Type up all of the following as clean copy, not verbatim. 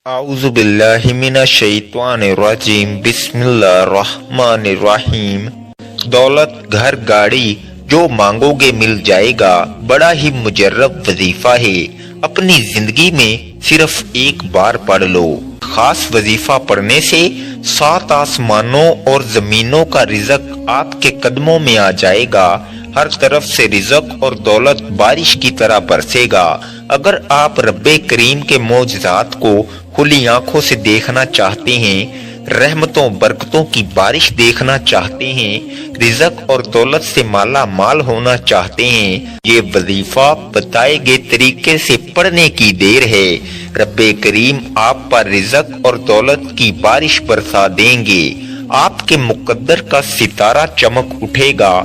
اعوذ باللہ من الشیطان الرجیم بسم اللہ الرحمن الرحیم۔ دولت، گھر، گاڑی جو مانگو گے مل جائے گا، بڑا ہی مجرب وظیفہ ہے۔ اپنی زندگی میں صرف ایک بار پڑھ لو۔ خاص وظیفہ پڑھنے سے 7 آسمانوں اور زمینوں کا رزق آپ کے قدموں میں آ جائے گا۔ ہر طرف سے رزق اور دولت بارش کی طرح برسے گا۔ اگر آپ رب کریم کے معجزات کو کھلی آنکھوں سے دیکھنا چاہتے ہیں، رحمتوں برکتوں کی بارش دیکھنا چاہتے ہیں، رزق اور دولت سے مالا مال ہونا چاہتے ہیں، یہ وظیفہ بتائے گئے طریقے سے پڑھنے کی دیر ہے۔ رب کریم آپ پر رزق اور دولت کی بارش برسا دیں گے۔ آپ کے مقدر کا ستارہ چمک اٹھے گا۔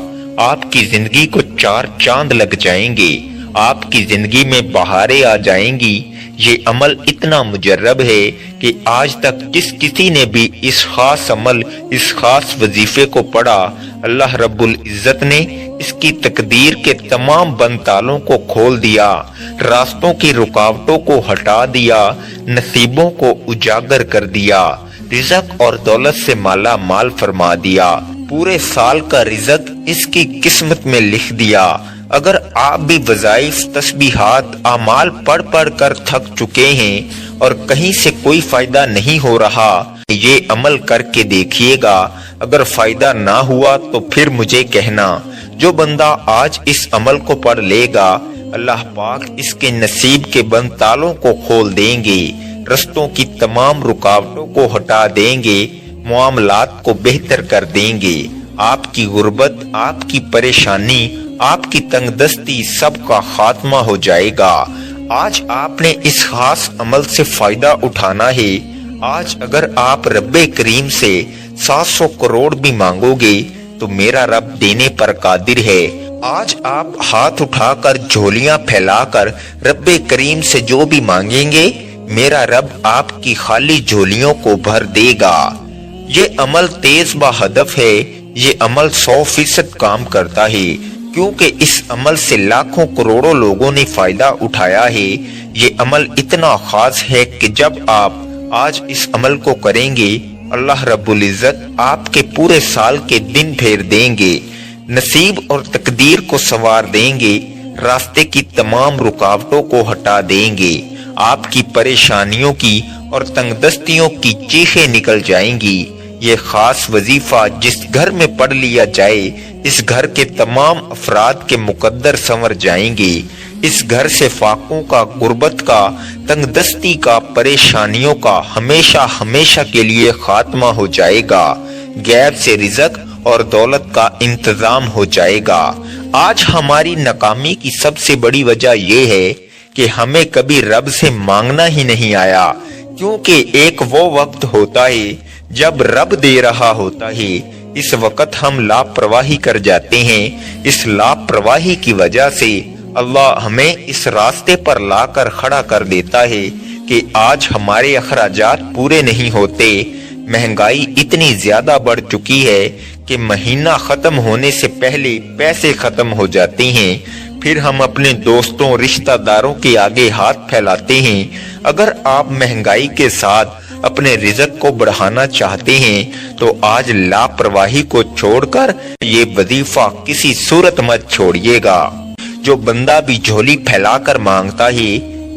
آپ کی زندگی کو 4 چاند لگ جائیں گے۔ آپ کی زندگی میں بہاریں آ جائیں گی۔ یہ عمل اتنا مجرب ہے کہ آج تک جس کسی نے بھی اس خاص عمل، اس خاص وظیفے کو پڑھا، اللہ رب العزت نے اس کی تقدیر کے تمام بند تالوں کو کھول دیا، راستوں کی رکاوٹوں کو ہٹا دیا، نصیبوں کو اجاگر کر دیا، رزق اور دولت سے مالا مال فرما دیا، پورے سال کا رزق اس کی قسمت میں لکھ دیا۔ اگر آپ بھی وظائف، تسبیحات، اعمال پڑھ پڑھ کر تھک چکے ہیں اور کہیں سے کوئی فائدہ نہیں ہو رہا، یہ عمل کر کے دیکھیے گا۔ اگر فائدہ نہ ہوا تو پھر مجھے کہنا۔ جو بندہ آج اس عمل کو پڑھ لے گا، اللہ پاک اس کے نصیب کے بند تالوں کو کھول دیں گے، رستوں کی تمام رکاوٹوں کو ہٹا دیں گے، معاملات کو بہتر کر دیں گے۔ آپ کی غربت، آپ کی پریشانی، آپ کی تنگ دستی سب کا خاتمہ ہو جائے گا۔ آج آپ نے اس خاص عمل سے فائدہ اٹھانا ہے۔ آج اگر آپ رب کریم سے 700 کروڑ بھی مانگو گے تو میرا رب دینے پر قادر ہے۔ آج آپ ہاتھ اٹھا کر، جھولیاں پھیلا کر رب کریم سے جو بھی مانگیں گے، میرا رب آپ کی خالی جھولیوں کو بھر دے گا۔ یہ عمل تیز با ہدف ہے۔ یہ عمل 100% کام کرتا ہے، کیونکہ اس عمل سے لاکھوں کروڑوں لوگوں نے فائدہ اٹھایا ہے۔ یہ عمل اتنا خاص ہے کہ جب آپ آج اس عمل کو کریں گے، اللہ رب العزت آپ کے پورے سال کے دن پھیر دیں گے، نصیب اور تقدیر کو سنوار دیں گے، راستے کی تمام رکاوٹوں کو ہٹا دیں گے، آپ کی پریشانیوں کی اور تنگ دستیوں کی چیخیں نکل جائیں گی۔ یہ خاص وظیفہ جس گھر میں پڑھ لیا جائے، اس گھر کے تمام افراد کے مقدر سنور جائیں گے۔ اس گھر سے فاقوں کا، غربت کا، تنگ دستی کا، پریشانیوں کا ہمیشہ ہمیشہ کے لیے خاتمہ ہو جائے گا۔ غیب سے رزق اور دولت کا انتظام ہو جائے گا۔ آج ہماری ناکامی کی سب سے بڑی وجہ یہ ہے کہ ہمیں کبھی رب سے مانگنا ہی نہیں آیا، کیونکہ ایک وہ وقت ہوتا ہے جب رب دے رہا ہوتا ہے، اس وقت ہم لاپرواہی کر جاتے ہیں۔ اس لاپرواہی کی وجہ سے اللہ ہمیں اس راستے پر لا کر کھڑا کر دیتا ہے کہ آج ہمارے اخراجات پورے نہیں ہوتے۔ مہنگائی اتنی زیادہ بڑھ چکی ہے کہ مہینہ ختم ہونے سے پہلے پیسے ختم ہو جاتے ہیں، پھر ہم اپنے دوستوں، رشتہ داروں کے آگے ہاتھ پھیلاتے ہیں۔ اگر آپ مہنگائی کے ساتھ اپنے رزق کو بڑھانا چاہتے ہیں تو آج لاپرواہی کو چھوڑ کر یہ وظیفہ کسی صورت مت چھوڑیے گا۔ جو بندہ بھی جھولی پھیلا کر مانگتا ہے،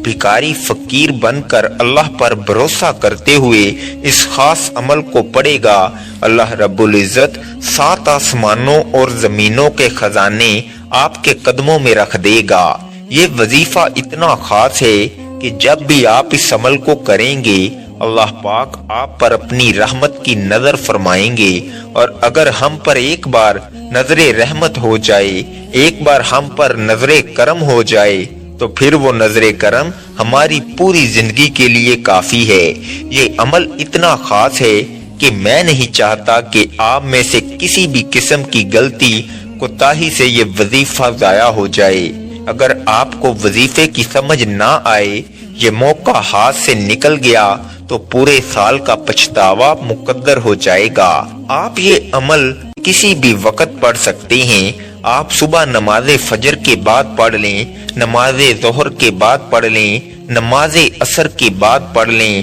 بھکاری فقیر بن کر اللہ پر بھروسہ کرتے ہوئے اس خاص عمل کو پڑھے گا، اللہ رب العزت 7 آسمانوں اور زمینوں کے خزانے آپ کے قدموں میں رکھ دے گا۔ یہ وظیفہ اتنا خاص ہے کہ جب بھی آپ اس عمل کو کریں گے، اللہ پاک آپ پر اپنی رحمت کی نظر فرمائیں گے، اور اگر ہم پر ایک بار نظر رحمت ہو جائے، ایک بار ہم پر نظر کرم ہو جائے، تو پھر وہ نظر کرم ہماری پوری زندگی کے لیے کافی ہے۔ یہ عمل اتنا خاص ہے کہ میں نہیں چاہتا کہ آپ میں سے کسی بھی قسم کی غلطی، کوتاہی سے یہ وظیفہ ضائع ہو جائے۔ اگر آپ کو وظیفے کی سمجھ نہ آئے، یہ موقع ہاتھ سے نکل گیا تو پورے سال کا پچھتاوا مقدر ہو جائے گا۔ آپ یہ عمل کسی بھی وقت پڑھ سکتے ہیں۔ آپ صبح نماز فجر کے بعد پڑھ لیں، نماز ظہر کے بعد پڑھ لیں، نماز عصر کے بعد پڑھ لیں،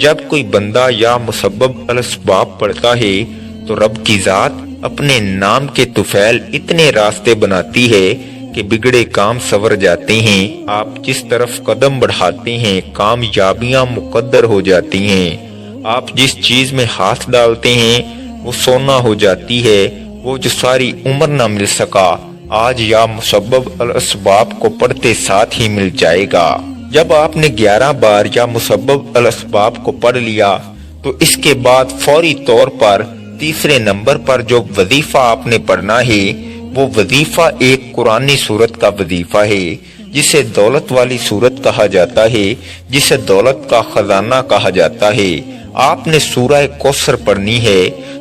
جب کوئی بندہ یا مسبب الاسباب پڑھتا ہے تو رب کی ذات اپنے نام کے طفیل اتنے راستے بناتی ہے کہ بگڑے کام سنور جاتے ہیں۔ آپ جس طرف قدم بڑھاتے ہیں کامیابیاں مقدر ہو جاتی ہیں۔ آپ جس چیز میں ہاتھ ڈالتے ہیں وہ سونا ہو جاتی ہے۔ وہ جو ساری عمر نہ مل سکا آج یا مسبب الاسباب کو پڑھتے ساتھ ہی مل جائے گا۔ جب آپ نے 11 بار یا مسبب الاسباب کو پڑھ لیا تو اس کے بعد فوری طور پر تیسرے نمبر پر جو وظیفہ آپ نے پڑھنا ہے وہ وظیفہ ایک قرآنی سورت کا وظیفہ ہے جسے دولت والی سورت کہا جاتا ہے، جسے دولت کا خزانہ کہا جاتا ہے۔ آپ نے سورہ کوثر پڑھنی ہے۔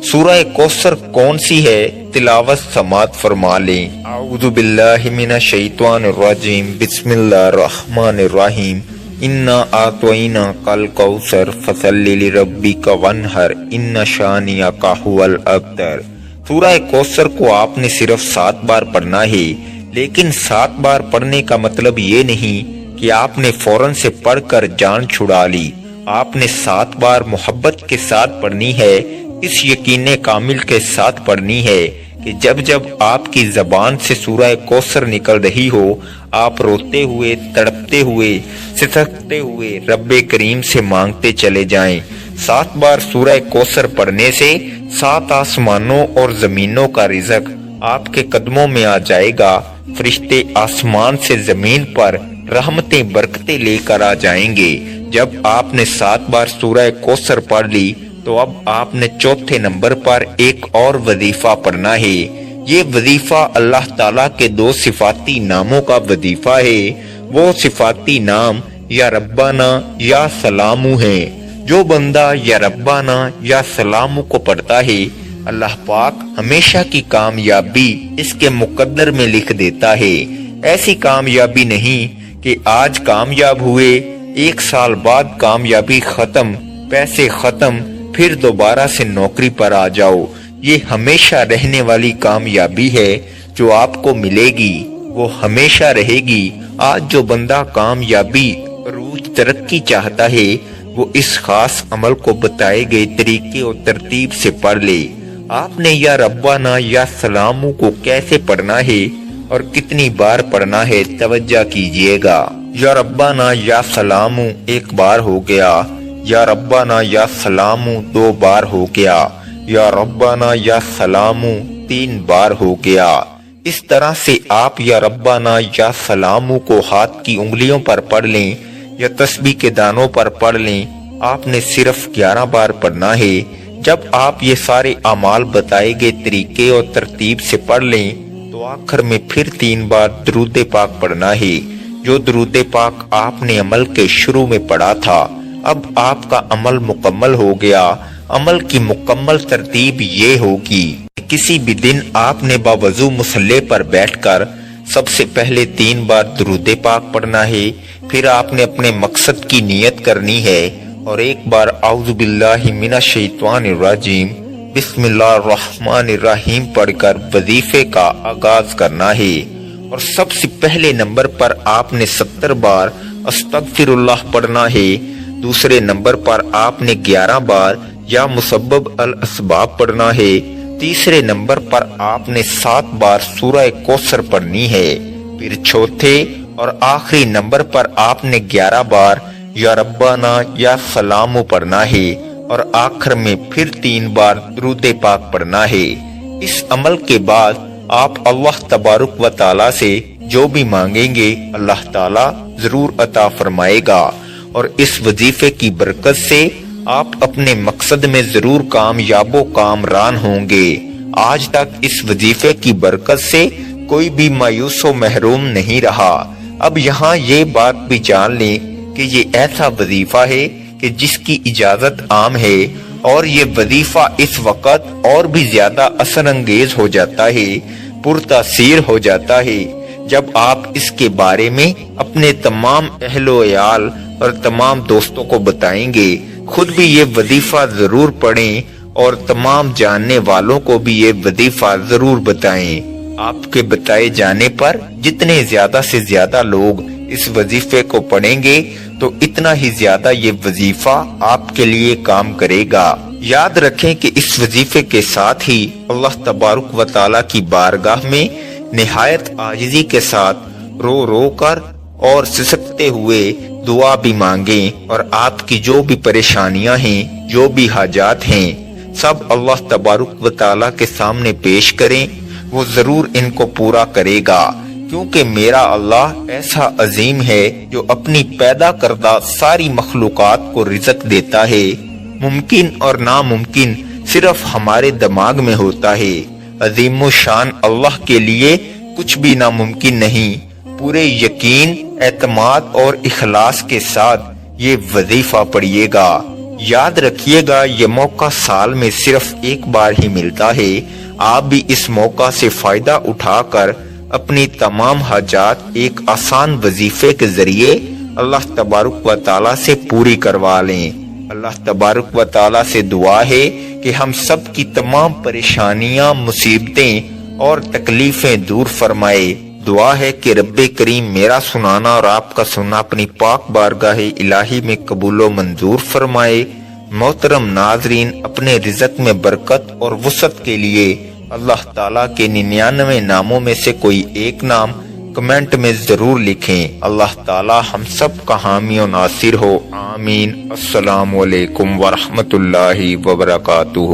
سورہ کوثر کون سی ہے؟ تلاوت سماعت فرما لیں۔ اعوذ باللہ من الشیطان الرجیم، بسم اللہ الرحمن الرحیم۔ انا اعطیناک الکوثر فصلی لربک وانحر ان شانئک ھو الابتر۔ سورہ کوثر کو آپ نے صرف 7 بار پڑھنا ہے، لیکن 7 بار پڑھنے کا مطلب یہ نہیں کہ آپ نے فوراً سے پڑھ کر جان چھڑا لی۔ آپ نے 7 بار محبت کے ساتھ پڑھنی ہے، اس یقین کامل کے ساتھ پڑھنی ہے کہ جب جب آپ کی زبان سے سورہ کوثر نکل رہی ہو آپ روتے ہوئے، تڑپتے ہوئے، سسکتے ہوئے رب کریم سے مانگتے چلے جائیں۔ 7 بار سورہ کوثر پڑھنے سے 7 آسمانوں اور زمینوں کا رزق آپ کے قدموں میں آ جائے گا۔ فرشتے آسمان سے زمین پر رحمتیں برکتیں لے کر آ جائیں گے۔ جب آپ نے 7 بار سورہ کوثر پڑھ لی تو اب آپ نے چوتھے نمبر پر ایک اور وظیفہ پڑھنا ہے۔ یہ وظیفہ اللہ تعالیٰ کے 2 صفاتی ناموں کا وظیفہ ہے۔ وہ صفاتی نام یا ربنا یا سلامو ہیں۔ جو بندہ یا ربنا یا سلامو کو پڑھتا ہے اللہ پاک ہمیشہ کی کامیابی اس کے مقدر میں لکھ دیتا ہے۔ ایسی کامیابی نہیں کہ آج کامیاب ہوئے 1 سال بعد کامیابی ختم، پیسے ختم، پھر دوبارہ سے نوکری پر آ جاؤ۔ یہ ہمیشہ رہنے والی کامیابی ہے جو آپ کو ملے گی، وہ ہمیشہ رہے گی۔ آج جو بندہ کامیابی، عروج، ترقی چاہتا ہے وہ اس خاص عمل کو بتائے گئے طریقے اور ترتیب سے پڑھ لے۔ آپ نے یا ربنا یا سلامو کو کیسے پڑھنا ہے اور کتنی بار پڑھنا ہے توجہ کیجئے گا۔ یا ربنا یا سلامو 1 بار ہو گیا، یا ربنا یا سلامو 2 بار ہو گیا، یا ربنا یا سلامو 3 بار ہو گیا۔ اس طرح سے آپ یا ربنا یا سلامو کو ہاتھ کی انگلیوں پر پڑھ لیں یا تسبیح کے دانوں پر پڑھ لیں۔ آپ نے صرف 11 بار پڑھنا ہے۔ جب آپ یہ سارے اعمال بتائے گئے طریقے اور ترتیب سے پڑھ لیں تو آخر میں پھر 3 بار درود پاک پڑھنا ہے۔ جو درود پاک آپ نے عمل کے شروع میں پڑھا تھا اب آپ کا عمل مکمل ہو گیا۔ عمل کی مکمل ترتیب یہ ہوگی کہ کسی بھی دن آپ نے باوضو مصلی پر بیٹھ کر سب سے پہلے 3 بار درود پاک پڑھنا ہے، پھر آپ نے اپنے مقصد کی نیت کرنی ہے اور 1 بار اعوذ باللہ من الشیطان الرجیم بسم اللہ الرحمن الرحیم پڑھ کر وظیفے کا آغاز کرنا ہے۔ اور سب سے پہلے نمبر پر آپ نے 70 بار استغفر اللہ پڑھنا ہے۔ دوسرے نمبر پر آپ نے 11 بار یا مسبب الاسباب پڑھنا ہے۔ تیسرے نمبر پر آپ نے 7 بار سورہ کوثر پڑھنی ہے۔ پھر چوتھے اور آخری نمبر پر آپ نے 11 بار یا ربنا یا سلامو پڑھنا ہے اور آخر میں پھر 3 بار درود پاک پڑھنا ہے۔ اس عمل کے بعد آپ اللہ تبارک و تعالی سے جو بھی مانگیں گے اللہ تعالی ضرور عطا فرمائے گا، اور اس وظیفے کی برکت سے آپ اپنے مقصد میں ضرور کامیاب و کامران ہوں گے۔ آج تک اس وظیفے کی برکت سے کوئی بھی مایوس و محروم نہیں رہا۔ اب یہاں یہ بات بھی جان لیں کہ یہ ایسا وظیفہ ہے کہ جس کی اجازت عام ہے، اور یہ وظیفہ اس وقت اور بھی زیادہ اثر انگیز ہو جاتا ہے، پرتاثیر ہو جاتا ہے جب آپ اس کے بارے میں اپنے تمام اہل و عیال اور تمام دوستوں کو بتائیں گے۔ خود بھی یہ وظیفہ ضرور پڑھیں اور تمام جاننے والوں کو بھی یہ وظیفہ ضرور بتائیں۔ آپ کے بتائے جانے پر جتنے زیادہ سے زیادہ لوگ اس وظیفے کو پڑھیں گے تو اتنا ہی زیادہ یہ وظیفہ آپ کے لیے کام کرے گا۔ یاد رکھیں کہ اس وظیفے کے ساتھ ہی اللہ تبارک و تعالیٰ کی بارگاہ میں نہایت عاجزی کے ساتھ رو رو کر اور سسکتے ہوئے دعا بھی مانگیں، اور آپ کی جو بھی پریشانیاں ہیں، جو بھی حاجات ہیں، سب اللہ تبارک و تعالیٰ کے سامنے پیش کریں، وہ ضرور ان کو پورا کرے گا، کیونکہ میرا اللہ ایسا عظیم ہے جو اپنی پیدا کردہ ساری مخلوقات کو رزق دیتا ہے۔ ممکن اور ناممکن صرف ہمارے دماغ میں ہوتا ہے۔ عظیم و شان اللہ کے لیے کچھ بھی ناممکن نہیں۔ پورے یقین، اعتماد اور اخلاص کے ساتھ یہ وظیفہ پڑھیے گا۔ یاد رکھیے گا یہ موقع سال میں صرف ایک بار ہی ملتا ہے۔ آپ بھی اس موقع سے فائدہ اٹھا کر اپنی تمام حاجات ایک آسان وظیفے کے ذریعے اللہ تبارک و تعالیٰ سے پوری کروا لیں۔ اللہ تبارک و تعالیٰ سے دعا ہے کہ ہم سب کی تمام پریشانیاں، مصیبتیں اور تکلیفیں دور فرمائے۔ دعا ہے کہ رب کریم میرا سنانا اور آپ کا سننا اپنی پاک بارگاہ الہی میں قبول و منظور فرمائے۔ محترم ناظرین، اپنے رزق میں برکت اور وسعت کے لیے اللہ تعالیٰ کے 99 ناموں میں سے کوئی ایک نام کمنٹ میں ضرور لکھیں۔ اللہ تعالیٰ ہم سب کا حامی و ناصر ہو، آمین۔ السلام علیکم ورحمۃ اللہ وبرکاتہ۔